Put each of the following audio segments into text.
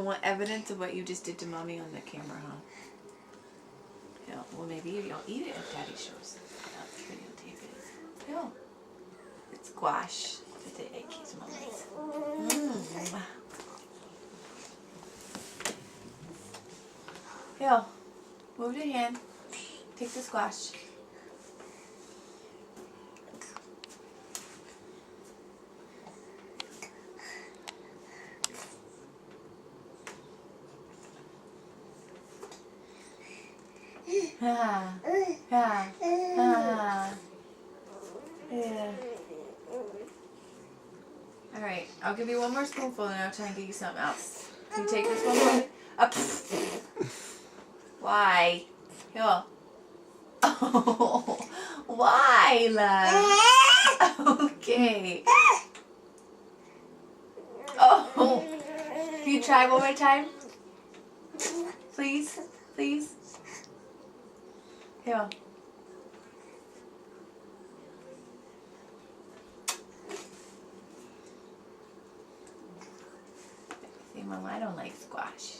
don't want evidence of what you just did to Mommy on the camera, huh? Yeah, well, maybe you'll eat it if Daddy shows. Videotape it. Yeah. It's squash. It's the egg case moments. Here, move your hand. Take the squash. Yeah. Alright, I'll give you one more spoonful and I'll try and get you something else. Can you take this one more? Up. Why? Here. Oh, why, love? Okay. Oh, can you try one more time? Please? Please? Here. See, Mom, I don't like squash.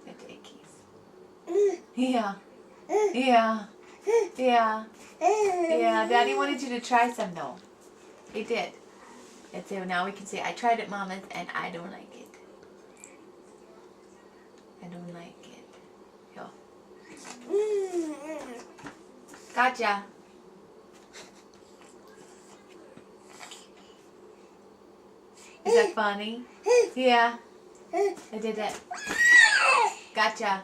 It's icky. Yeah. Yeah. Yeah. Yeah. Daddy wanted you to try some, though. He did. And so now we can say, I tried it, Mama, and I don't like it. I don't like it. Here. Gotcha. Is that funny? Yeah. I did it. Gotcha.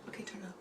Okay, turn up.